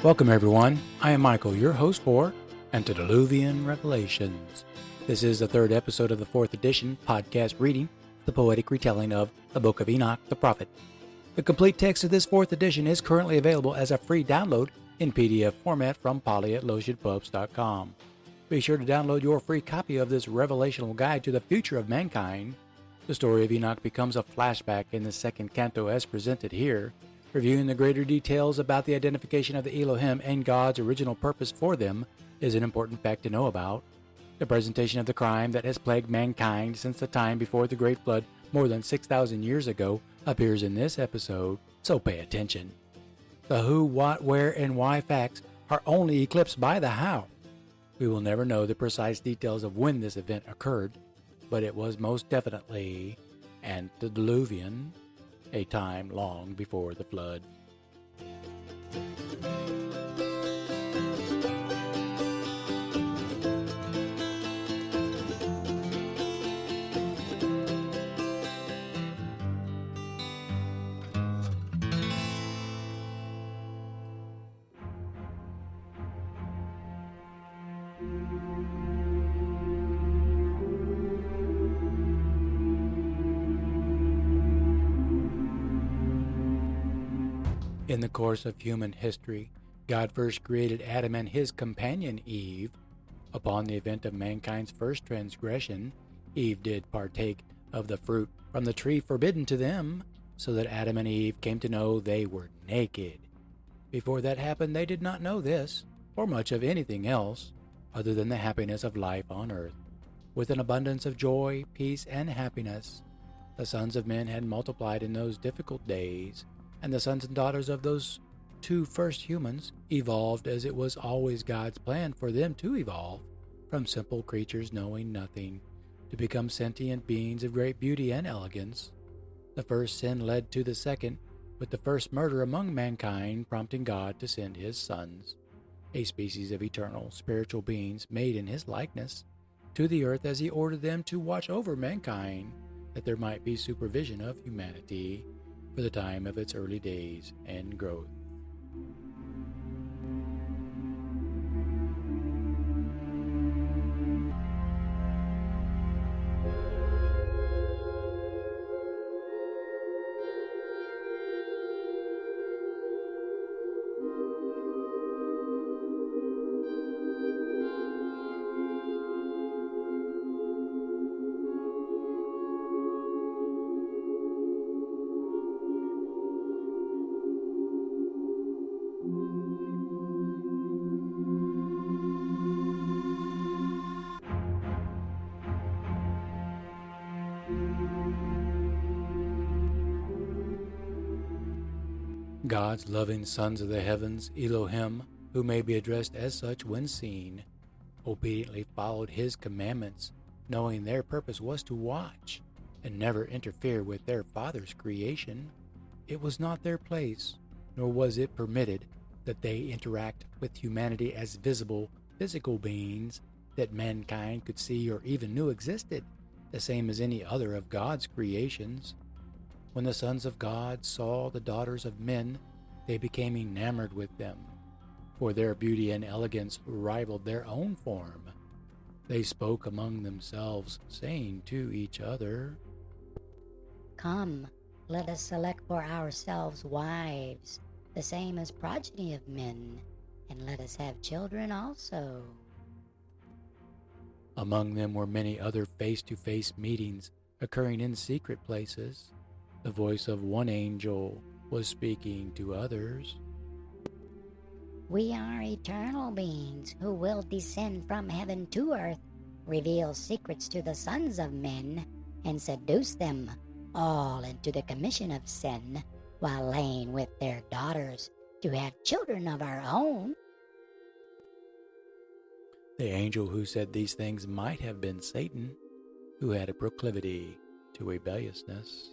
Welcome, everyone. I am Michael, your host for Antediluvian Revelations. This is the third episode of the fourth edition podcast reading, the poetic retelling of the Book of Enoch the Prophet. The complete text of this fourth edition is currently available as a free download in PDF format from Polly@LotionPubs.com. Be sure to download your free copy of this revelational guide to the future of mankind. The story of Enoch becomes a flashback in the second canto as presented here, reviewing the greater details about the identification of the Elohim and God's original purpose for them is an important fact to know about. The presentation of the crime that has plagued mankind since the time before the Great Flood more than 6,000 years ago appears in this episode, so pay attention. The who, what, where, and why facts are only eclipsed by the how. We will never know the precise details of when this event occurred, but it was most definitely antediluvian, a time long before the flood. In the course of human history, God first created Adam and his companion Eve. Upon the event of mankind's first transgression, Eve did partake of the fruit from the tree forbidden to them, so that Adam and Eve came to know they were naked. Before that happened, they did not know this, or much of anything else, other than the happiness of life on earth. With an abundance of joy, peace, and happiness, the sons of men had multiplied in those difficult days, and the sons and daughters of those two first humans evolved as it was always God's plan for them to evolve, from simple creatures knowing nothing, to become sentient beings of great beauty and elegance. The first sin led to the second, with the first murder among mankind prompting God to send his sons, a species of eternal spiritual beings made in his likeness, to the earth as he ordered them to watch over mankind, that there might be supervision of humanity for the time of its early days and growth. God's loving sons of the heavens, Elohim, who may be addressed as such when seen, obediently followed his commandments, knowing their purpose was to watch and never interfere with their Father's creation. It was not their place, nor was it permitted, that they interact with humanity as visible, physical beings that mankind could see or even knew existed, the same as any other of God's creations. When the sons of God saw the daughters of men, they became enamored with them, for their beauty and elegance rivaled their own form. They spoke among themselves, saying to each other, "Come, let us select for ourselves wives, the same as progeny of men, and let us have children also." Among them were many other face-to-face meetings occurring in secret places. The voice of one angel was speaking to others. "We are eternal beings who will descend from heaven to earth, reveal secrets to the sons of men, and seduce them all into the commission of sin, while laying with their daughters to have children of our own." The angel who said these things might have been Satan, who had a proclivity to rebelliousness.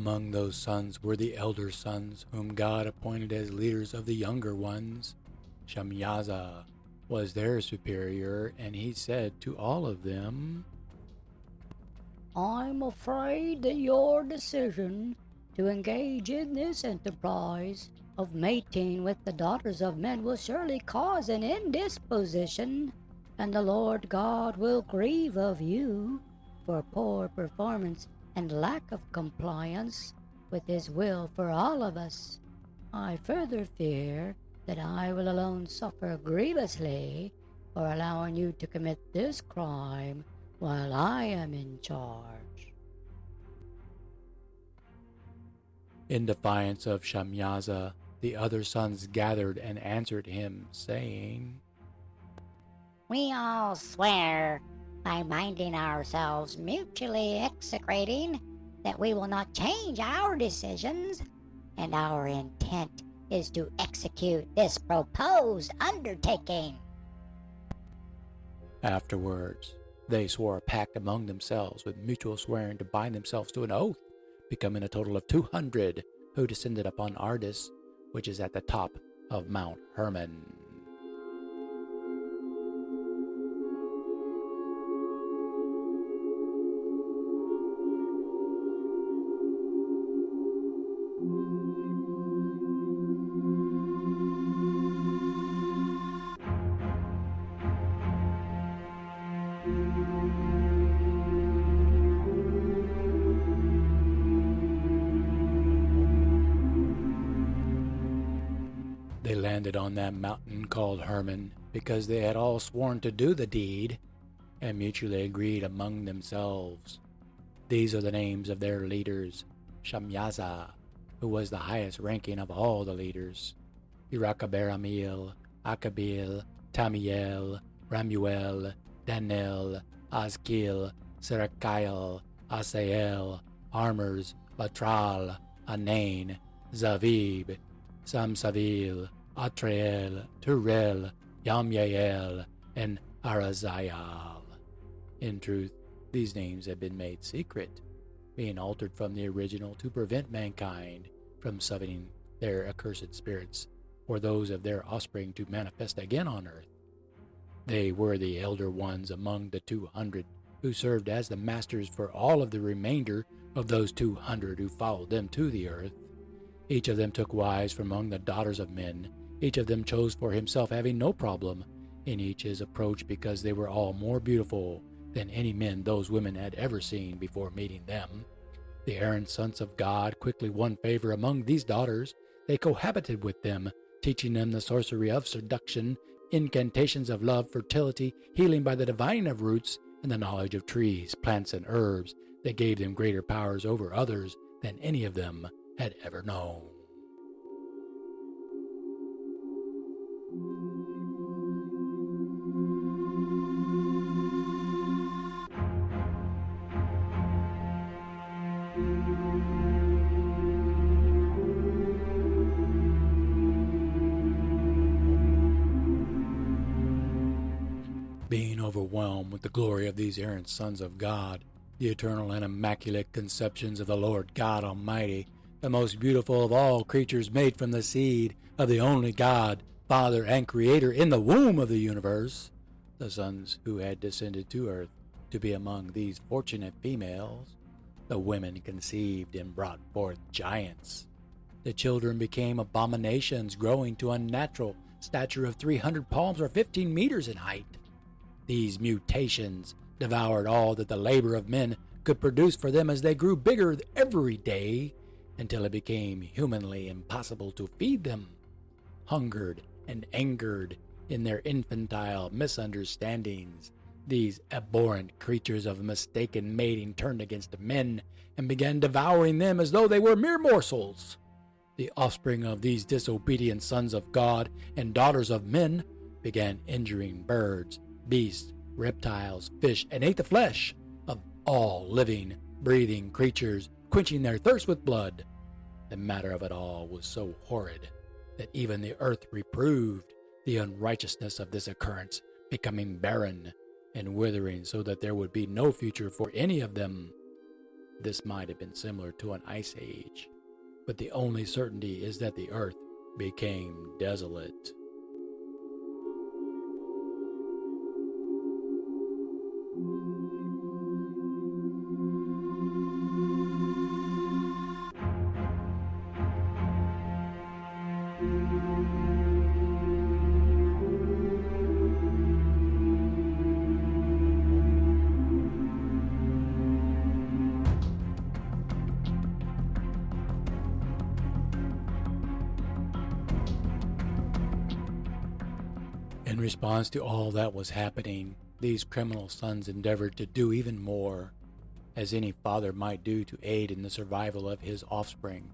Among those sons were the elder sons, whom God appointed as leaders of the younger ones. Shamyaza was their superior, and he said to all of them, I'm afraid that your decision to engage in this enterprise of mating with the daughters of men will surely cause an indisposition, and the Lord God will grieve of you for poor performance and lack of compliance with His will for all of us. I further fear that I will alone suffer grievously for allowing you to commit this crime while I am in charge. In defiance of Shamyaza, the other sons gathered and answered him, saying, We all swear by binding ourselves mutually execrating that we will not change our decisions, and our intent is to execute this proposed undertaking. Afterwards, they swore a pact among themselves with mutual swearing to bind themselves to an oath, becoming a total of 200 who descended upon Ardis, which is at the top of Mount Hermon. They landed on that mountain called Hermon because they had all sworn to do the deed and mutually agreed among themselves. These are the names of their leaders: Shamyaza, who was the highest ranking of all the leaders, Irakaberamil, Akabil, Tamiel, Ramuel, Danel, Azkil, Serakiel, Asael, Armers, Latral, Anain, Zavib, Samsavil, Atrael, Turel, Yamyael, and Arazayal. In truth, these names have been made secret, being altered from the original to prevent mankind from summoning their accursed spirits or those of their offspring to manifest again on earth. They were the elder ones among the 200 who served as the masters for all of the remainder of those 200 who followed them to the earth. Each of them took wives from among the daughters of men. Each of them chose for himself, having no problem in each his approach, because they were all more beautiful than any men those women had ever seen before meeting them. The errant sons of God quickly won favor among these daughters. They cohabited with them, teaching them the sorcery of seduction, incantations of love, fertility, healing by the divining of roots, and the knowledge of trees, plants, and herbs that gave them greater powers over others than any of them had ever known. Being overwhelmed with the glory of these errant sons of God, the eternal and immaculate conceptions of the Lord God Almighty, the most beautiful of all creatures made from the seed of the only God, Father and Creator in the womb of the universe, the sons who had descended to earth to be among these fortunate females, the women conceived and brought forth giants. The children became abominations, growing to unnatural stature of 300 palms or 15 meters in height. These mutations devoured all that the labor of men could produce for them as they grew bigger every day, until it became humanly impossible to feed them. Hungered and angered in their infantile misunderstandings, these abhorrent creatures of mistaken mating turned against men and began devouring them as though they were mere morsels. The offspring of these disobedient sons of God and daughters of men began injuring birds, beasts, reptiles, fish, and ate the flesh of all living, breathing creatures, quenching their thirst with blood. The matter of it all was so horrid that even the earth reproved the unrighteousness of this occurrence, becoming barren and withering so that there would be no future for any of them. this might have been similar to an ice age, but the only certainty is that the earth became desolate. In response to all that was happening, these criminal sons endeavored to do even more, as any father might do to aid in the survival of his offspring,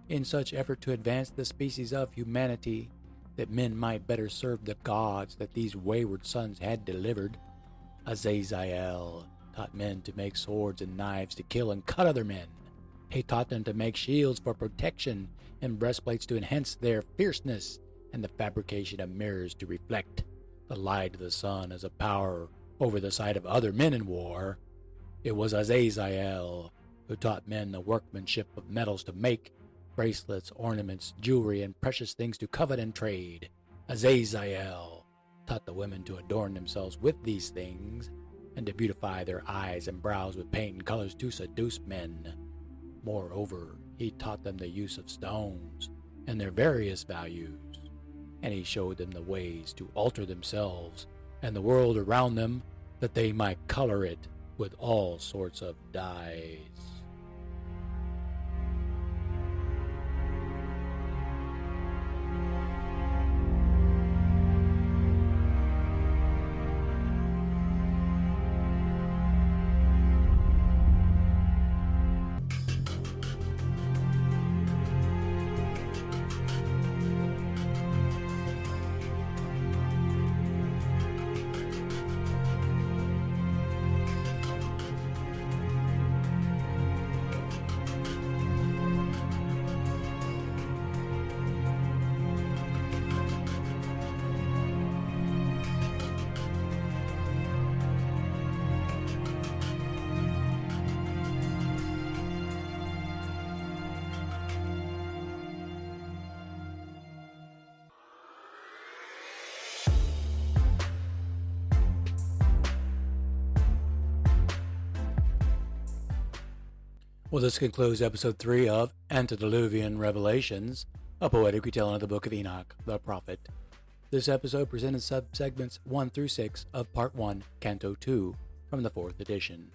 in such effort to advance the species of humanity, that men might better serve the gods that these wayward sons had delivered. Azazel taught men to make swords and knives to kill and cut other men. He taught them to make shields for protection and breastplates to enhance their fierceness, and the fabrication of mirrors to reflect the light of the sun as a power over the sight of other men in war. It was Azazel who taught men the workmanship of metals to make bracelets, ornaments, jewelry, and precious things to covet and trade. Azazel taught the women to adorn themselves with these things, and to beautify their eyes and brows with paint and colors to seduce men. Moreover, he taught them the use of stones and their various values, and he showed them the ways to alter themselves and the world around them, that they might color it with all sorts of dyes. Well, this concludes episode 3 of Antediluvian Revelations, a poetic retelling of the book of Enoch, the prophet. This episode presented subsegments 1 through 6 of Part 1, Canto 2, from the 4th edition.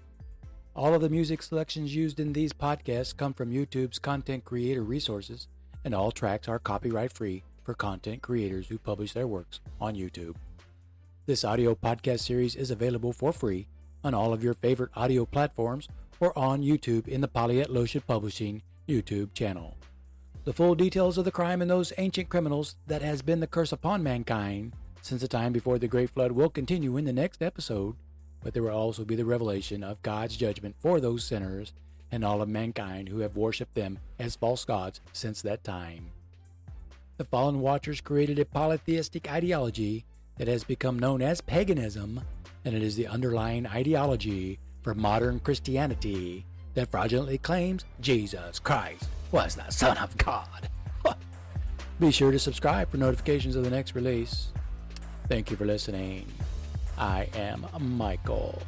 All of the music selections used in these podcasts come from YouTube's content creator resources, and all tracks are copyright-free for content creators who publish their works on YouTube. This audio podcast series is available for free on all of your favorite audio platforms or on YouTube in the Polyet Lotion Publishing YouTube channel. The full details of the crime and those ancient criminals that has been the curse upon mankind since the time before the Great Flood will continue in the next episode, but there will also be the revelation of God's judgment for those sinners and all of mankind who have worshipped them as false gods since that time. The fallen watchers created a polytheistic ideology that has become known as paganism, and it is the underlying ideology for modern Christianity that fraudulently claims Jesus Christ was the Son of God. Be sure to subscribe for notifications of the next release. Thank you for listening. I am Michael.